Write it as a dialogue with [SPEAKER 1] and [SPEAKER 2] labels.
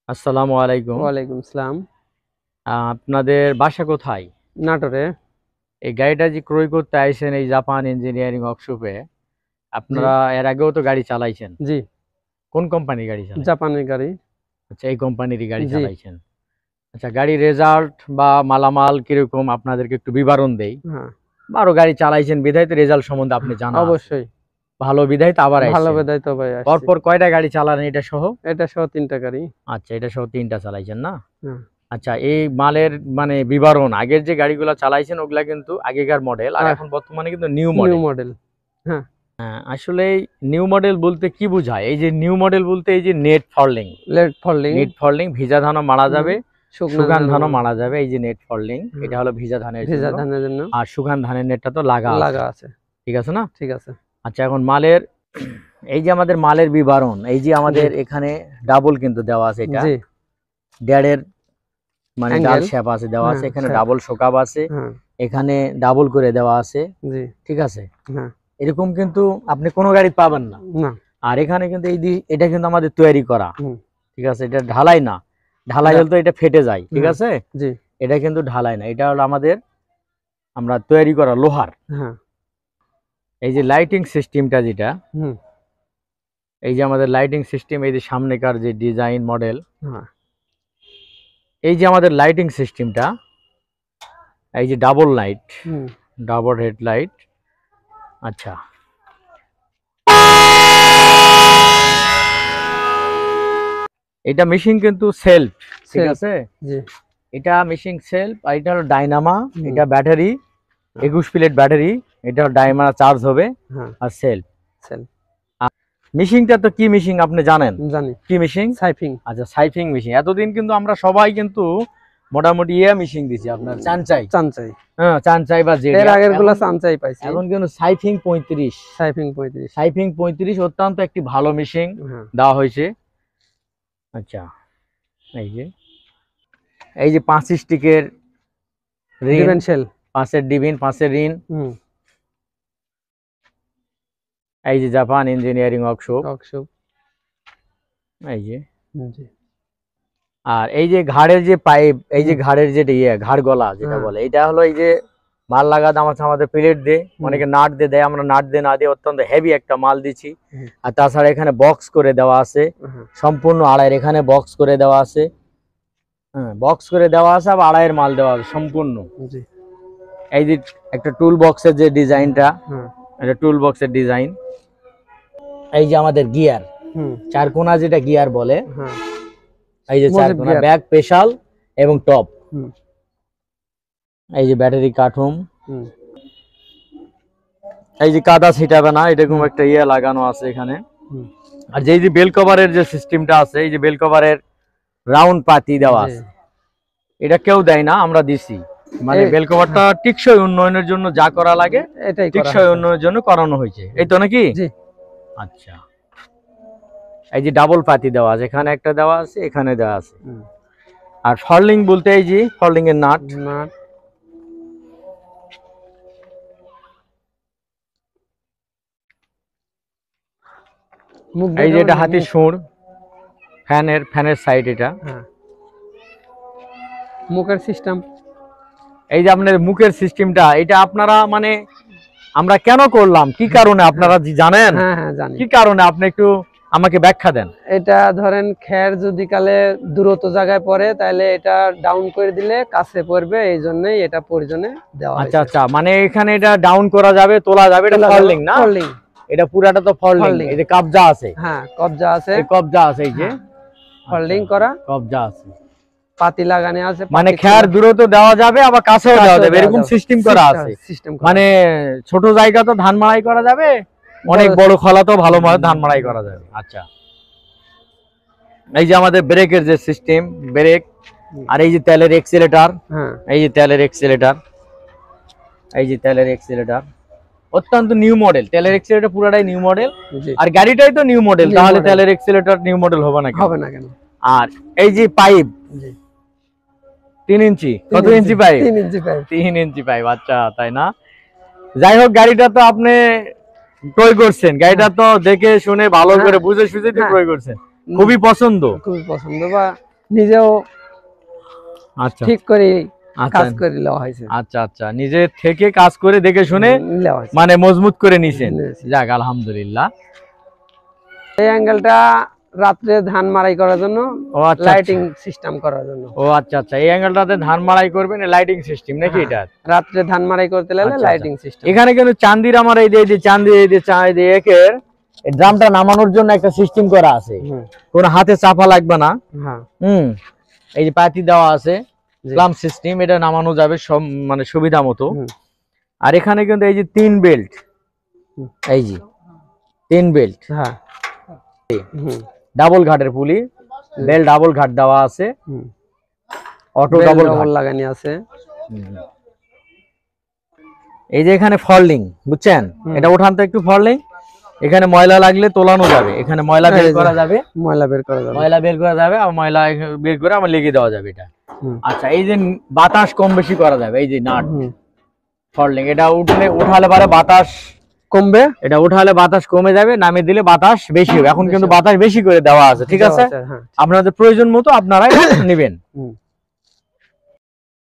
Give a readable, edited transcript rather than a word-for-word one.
[SPEAKER 1] আসসালামু আলাইকুম।
[SPEAKER 2] ওয়ালাইকুম আসসালাম।
[SPEAKER 1] আপনাদের বাসা কোথায়?
[SPEAKER 2] নাটোরে।
[SPEAKER 1] এই গাড়িটা যে ক্রয় করতে আইছেন এই জাপান ইঞ্জিনিয়ারিং ওয়ার্কশপে,
[SPEAKER 2] জি,
[SPEAKER 1] আপনারা এর আগেও তো গাড়ি চালাইছেন।
[SPEAKER 2] জি।
[SPEAKER 1] কোন কোম্পানির গাড়ি চালাইছেন?
[SPEAKER 2] জাপানের গাড়ি।
[SPEAKER 1] আচ্ছা, এই কোম্পানিরই গাড়ি
[SPEAKER 2] জি,
[SPEAKER 1] চালাইছেন। আচ্ছা, গাড়ির রেজাল্ট বা মালামাল কিরকম আপনাদেরকে একটু বিবরণ দেই।
[SPEAKER 2] হ্যাঁ,
[SPEAKER 1] বা আরো গাড়ি চালাইছেন বিধায় তো রেজাল্ট সম্বন্ধে আপনি জানা আছে।
[SPEAKER 2] অবশ্যই।
[SPEAKER 1] ভালো বিধায় তো আবার
[SPEAKER 2] ভালো
[SPEAKER 1] আইছেন।
[SPEAKER 2] বেদায় তো ভাই আসছি।
[SPEAKER 1] পরপর কয়টা গাড়ি চালান এটা সহ?
[SPEAKER 2] এটা সহ ৩ টা গাড়ি।
[SPEAKER 1] আচ্ছা, এটা সহ ৩টা চালাইছেন না?
[SPEAKER 2] হ্যাঁ,
[SPEAKER 1] আচ্ছা, এই মালের মানে বিবরণ আগের যে গাড়িগুলো চালাইছেন ওগুলা কিন্তু আগেকার মডেল, আর এখন বর্তমানে কিন্তু নিউ
[SPEAKER 2] নিউ
[SPEAKER 1] মডেল।
[SPEAKER 2] মডেল। হ্যাঁ,
[SPEAKER 1] আসলে নিউ মডেল বলতে কি বোঝায়? এই যে নিউ মডেল বলতে এই যে নেট ফলডিং,
[SPEAKER 2] লেট ফলিং,
[SPEAKER 1] ভিজা ধানও মারা যাবে, শুকান ধানও
[SPEAKER 2] ধান
[SPEAKER 1] মারা যাবে। এই যে নেট ফলডিং, এটা হলো ভিজা ধানের
[SPEAKER 2] ভেজা
[SPEAKER 1] জন্য।
[SPEAKER 2] ধানের জন্য
[SPEAKER 1] আর শুকান ধানের নেটটা তো লাগা আছে,
[SPEAKER 2] লাগা আছে।
[SPEAKER 1] ঠিক আছে না?
[SPEAKER 2] ঠিক আছে।
[SPEAKER 1] আচ্ছা, এখন মালের এই যে আমাদের মালের বিবরণ, এই যে আমাদের এখানে ডাবল কিন্তু দেওয়া আছে, এটা
[SPEAKER 2] জি,
[SPEAKER 1] ড্যাডের মানে ডাল
[SPEAKER 2] অ্যাঙ্গেল।
[SPEAKER 1] শেপ আছে দেওয়া আছে,
[SPEAKER 2] হ্যাঁ,
[SPEAKER 1] এখানে
[SPEAKER 2] shape।
[SPEAKER 1] ডাবল শোকাব আছে,
[SPEAKER 2] হ্যাঁ,
[SPEAKER 1] এখানে ডাবল করে দেওয়া আছে,
[SPEAKER 2] জি,
[SPEAKER 1] ঠিক আছে?
[SPEAKER 2] হ্যাঁ,
[SPEAKER 1] এরকম কিন্তু আপনি কোনো গাড়ি পাবেন না।
[SPEAKER 2] না,
[SPEAKER 1] আর এখানে কিন্তু এটা কিন্তু আমাদের তৈরি করা,
[SPEAKER 2] হুম,
[SPEAKER 1] ঠিক আছে? এটা ঢালাই না, ঢালাই
[SPEAKER 2] না,
[SPEAKER 1] হলে তো এটা ফেটে যায়, ঠিক
[SPEAKER 2] হ্যাঁ,
[SPEAKER 1] আছে?
[SPEAKER 2] জি,
[SPEAKER 1] এটা কিন্তু ঢালাই না, এটা হলো আমাদের আমরা তৈরি করা লোহার।
[SPEAKER 2] হ্যাঁ,
[SPEAKER 1] এই যে লাইটিং সিস্টেমটা যেটা,
[SPEAKER 2] হুম,
[SPEAKER 1] এই যে আমাদের লাইটিং সিস্টেম, এই যে সামনেকার যে ডিজাইন মডেল,
[SPEAKER 2] হ্যাঁ,
[SPEAKER 1] এই যে আমাদের লাইটিং সিস্টেমটা, এই যে ডাবল লাইট,
[SPEAKER 2] হুম,
[SPEAKER 1] ডাবল হেডলাইট। আচ্ছা, এটা মেশিন কিন্তু সেলফ, ঠিক
[SPEAKER 2] সেলফ।
[SPEAKER 1] আছে?
[SPEAKER 2] জি,
[SPEAKER 1] এটা মেশিন সেলফ, আর এটা হলো ডাইনামা,
[SPEAKER 2] হুম,
[SPEAKER 1] এটা ব্যাটারি, 21 প্লেট ব্যাটারি, এটা ডাইনামা চার্জ হবে,
[SPEAKER 2] হ্যাঁ,
[SPEAKER 1] আর সেলফ।
[SPEAKER 2] সেলফ।
[SPEAKER 1] মেশিনটা তো কি মেশিন আপনি জানেন?
[SPEAKER 2] জানি।
[SPEAKER 1] কি মেশিন?
[SPEAKER 2] সাইফিং।
[SPEAKER 1] আচ্ছা, সাইফিং মেশিন। এতদিন কিন্তু আমরা সবাই কিন্তু মোটামুটি মেশিন দিছি, আপনার চানচাই,
[SPEAKER 2] চানচাই।
[SPEAKER 1] হ্যাঁ চানচাই বা জেডি।
[SPEAKER 2] এর আগের গুলা চানচাই পাইছি।
[SPEAKER 1] এখন কিন্তু সাইফিং 35,
[SPEAKER 2] সাইফিং 35।
[SPEAKER 1] সাইফিং 35 অত্যন্ত একটি ভালো মেশিন
[SPEAKER 2] হ্যাঁ,
[SPEAKER 1] দেওয়া হয়েছে। আচ্ছা, এই যে 5 স্টিকের রিন,
[SPEAKER 2] ডিফারেনশিয়াল।
[SPEAKER 1] 5-এর ডিবিন, 5-এর রিন।
[SPEAKER 2] হুম,
[SPEAKER 1] এই যে জাপান ইঞ্জিনিয়ারিং ওয়ার্কশপ,
[SPEAKER 2] ওয়ার্কশপ।
[SPEAKER 1] এই যে।
[SPEAKER 2] জি,
[SPEAKER 1] আর এই যে ঘাড়ের যে পাইপ, এই যে ঘাড়ের যে ঘাড় গলা যেটা
[SPEAKER 2] হ্যাঁ,
[SPEAKER 1] বলে, এটা হলো এই যে মাল লাগা দামাচ্ছে আমাদের প্লেট দিয়ে, অনেকে নাট দিয়ে দেয়, আমরা নাট দিয়ে না দিয়ে অত্যন্ত হেভি একটা মাল দিচ্ছি।
[SPEAKER 2] হুম,
[SPEAKER 1] আর তাছাড়া এখানে বক্স করে দেওয়া আছে,
[SPEAKER 2] হ্যাঁ,
[SPEAKER 1] সম্পূর্ণ আড়াইয়ের, এখানে বক্স করে দেওয়া আছে, হ্যাঁ বক্স করে দেওয়া আছে, আবার আড়াইয়ের মাল দেওয়া আছে সম্পূর্ণ।
[SPEAKER 2] জি,
[SPEAKER 1] এই যে একটা টুল বক্সের যে ডিজাইনটা,
[SPEAKER 2] হ্যাঁ,
[SPEAKER 1] এটা টুল বক্সের ডিজাইন। এই যে আমাদের গিয়ার,
[SPEAKER 2] হুম,
[SPEAKER 1] চারকোনা যেটা গিয়ার বলে,
[SPEAKER 2] হ্যাঁ,
[SPEAKER 1] এই যে
[SPEAKER 2] মজিব
[SPEAKER 1] চারকোনা,
[SPEAKER 2] গিয়ার।
[SPEAKER 1] ব্যাক, পেশাল এবং টপ।
[SPEAKER 2] হুম,
[SPEAKER 1] এই যে ব্যাটারি কাঠুম,
[SPEAKER 2] হুম,
[SPEAKER 1] এই যে কাদা ছিটাবে না এরকম
[SPEAKER 2] হুম,
[SPEAKER 1] একটা লাগানো আছে এখানে।
[SPEAKER 2] হুম,
[SPEAKER 1] আর যে যে বেল কভারের যে সিস্টেমটা আছে, এই যে বেল কভারের রাউন্ড পাতি দেওয়া
[SPEAKER 2] জি।
[SPEAKER 1] আছে, এটা কেউ দেয় না, আমরা দিছি। মানে
[SPEAKER 2] এই-
[SPEAKER 1] বেল কভারটা টিকসই উন্নয়নের জন্য যা করা লাগে
[SPEAKER 2] এটাই করা
[SPEAKER 1] টিকসই
[SPEAKER 2] হয়েছে।
[SPEAKER 1] উন্নয়নের জন্য করানো হয়েছে, এই তো নাকি?
[SPEAKER 2] জি,
[SPEAKER 1] আচ্ছা, এই যে ডাবল পাতি দেওয়া আছে, এখানে একটা দেওয়া আছে, এখানে দেওয়া আছে।
[SPEAKER 2] হুম,
[SPEAKER 1] আর ফলডিং বলতে এই যে ফলডিং এর নাট,
[SPEAKER 2] নাট। মুখ
[SPEAKER 1] এই যে
[SPEAKER 2] দেখাবো
[SPEAKER 1] এটা
[SPEAKER 2] না,
[SPEAKER 1] হাতির
[SPEAKER 2] মুখ।
[SPEAKER 1] সুর, ফ্যানের সাইড এটা।
[SPEAKER 2] হ্যাঁ, মুখের সিস্টেম।
[SPEAKER 1] এই যে আপনার মুখের সিস্টেমটা, এটা আপনারা মানে আমরা কেন করলাম, কি কারণে আপনারা জানেন?
[SPEAKER 2] হ্যাঁ, হ্যাঁ, জানি।
[SPEAKER 1] কি কারণে আপনি একটু আমাকে ব্যাখ্যা দেন।
[SPEAKER 2] এটা ধরেন খের যদি কালে দূরত্ব জায়গায় পড়ে তাহলে এটা ডাউন করে দিলে কাছে পড়বে, এই জন্যই এটা প্রয়োজনে দেওয়া
[SPEAKER 1] আচ্ছা
[SPEAKER 2] হয়েছে।
[SPEAKER 1] আচ্ছা, মানে এখানে এটা ডাউন করা যাবে, তোলা যাবে, এটা ফলডিং না?
[SPEAKER 2] ফল্ডিং।
[SPEAKER 1] এটা পুরাটা তো ফলডিং।
[SPEAKER 2] Folding।
[SPEAKER 1] এই যে কবজা আছে,
[SPEAKER 2] হ্যাঁ, কবজা আছে।
[SPEAKER 1] এই কবজা আছে, এই যে
[SPEAKER 2] ফল্ডিং
[SPEAKER 1] আচ্ছা,
[SPEAKER 2] করা,
[SPEAKER 1] কবজা আছে,
[SPEAKER 2] পাতি লাগানো আছে।
[SPEAKER 1] মানে খেয়ার দূরত্ব দেওয়া যাবে, আবার কাছেও দেওয়া যাবে, এরকম সিস্টেম করা আছে।
[SPEAKER 2] সিস্টেম
[SPEAKER 1] মানে ছোট জায়গা তো ধান মাড়াই করা যাবে, অনেক বড় খলা তো ভালো মতো ধান মাড়াই করা যাবে। আচ্ছা, এই যে আমাদের ব্রেকের যে সিস্টেম, ব্রেক, আর এই যে তেলের এক্সিলেটর,
[SPEAKER 2] হ্যাঁ,
[SPEAKER 1] এই যে তেলের এক্সিলেটর, এই যে তেলের এক্সিলেটর অত্যন্ত নিউ মডেল। তেলের এক্সিলেটর পুরাটাই নিউ মডেল,
[SPEAKER 2] জি।
[SPEAKER 1] আর গাড়িটাই তো নিউ মডেল,
[SPEAKER 2] New
[SPEAKER 1] তাহলে
[SPEAKER 2] model।
[SPEAKER 1] তেলের এক্সিলেটর নিউ মডেল হবে না কেন?
[SPEAKER 2] হবে না কেন?
[SPEAKER 1] আর এই যে পাইপ,
[SPEAKER 2] জি।
[SPEAKER 1] 3 ইঞ্চি, কত ইঞ্চি পাইপ?
[SPEAKER 2] 3 ইঞ্চি পাইপ।
[SPEAKER 1] 3 ইঞ্চি পাইপ। আচ্ছা, তাই না? যাই হোক, গাড়িটা তো আপনি ক্রয় করছেন, গাড়িটা তো দেখে শুনে ভালো করে বুঝে সুঝে তো
[SPEAKER 2] হ্যাঁ।
[SPEAKER 1] ক্রয় করছেন, খুবই পছন্দ।
[SPEAKER 2] খুবই পছন্দ। বা নিজেও
[SPEAKER 1] আচ্ছা
[SPEAKER 2] ঠিক করে
[SPEAKER 1] আচ্ছা
[SPEAKER 2] কাজ করে নেওয়া হয়েছে।
[SPEAKER 1] আচ্ছা আচ্ছা, নিজে থেকে কাজ করে দেখে শুনে
[SPEAKER 2] নেওয়া হয়েছে।
[SPEAKER 1] মানে মজবুত করে নিছেন।
[SPEAKER 2] নিয়েছি।
[SPEAKER 1] যাক আলহামদুলিল্লাহ।
[SPEAKER 2] এই অ্যাঙ্গেলটা রাত্রে ধান মাড়াই করার জন্য,
[SPEAKER 1] ও আচ্ছা
[SPEAKER 2] লাইটিং সিস্টেম করার জন্য।
[SPEAKER 1] ও আচ্ছা আচ্ছা, এই অ্যাঙ্গেলটাতে ধান মাড়াই করবেন, লাইটিং সিস্টেম নাকি এটা?
[SPEAKER 2] রাত্রে ধান মাড়াই করতে লাগলে
[SPEAKER 1] আচ্ছা,
[SPEAKER 2] লাইটিং সিস্টেম।
[SPEAKER 1] এখানে কিন্তু চান্দির আমার এই যে চান্দি এই যে একের এই ড্রামটা নামানোর জন্য একটা সিস্টেম করা আছে, কোনো হাতে চাপা লাগবে না।
[SPEAKER 2] হ্যাঁ,
[SPEAKER 1] এই যে পাতি দেওয়া আছে, ক্লাম সিস্টেম, এটা নামানো যাবে সব মানে সুবিধা মতো। আর এখানে কিন্তু এই যে 3 বেল্ট, এই যে 3 বেল্ট,
[SPEAKER 2] হ্যাঁ,
[SPEAKER 1] ডাবল ঘাটের পুলি, বেল্ট ডাবল ঘাট দেওয়া আছে, অটো ডাবল ঘাট
[SPEAKER 2] লাগানি আছে।
[SPEAKER 1] এই যে এখানে ফল্ডিং, বুঝছেন, এটা উঠান তো একটু ফল্ডিং, এখানে ময়লা লাগলে তোলানো যাবে, এখানে ময়লা বের করা যাবে,
[SPEAKER 2] ময়লা বের করা যাবে,
[SPEAKER 1] ময়লা বের করা যাবে, আর ময়লা বের করে আমার লেগে দেওয়া যাবে এটা। আচ্ছা, এই যে বাতাস কম বেশি করা যাবে, এই যে নাট ফল্ডিং, এটা উঠালে পারে বাতাস
[SPEAKER 2] কমবে,
[SPEAKER 1] এটা উঠালে বাতাস কমে যাবে, নামিয়ে দিলে বাতাস বেশি হবে। এখন কিন্তু বাতাস বেশি করে দেওয়া আছে, ঠিক আছে, আপনাদের প্রয়োজন মতো আপনারা নেবেন।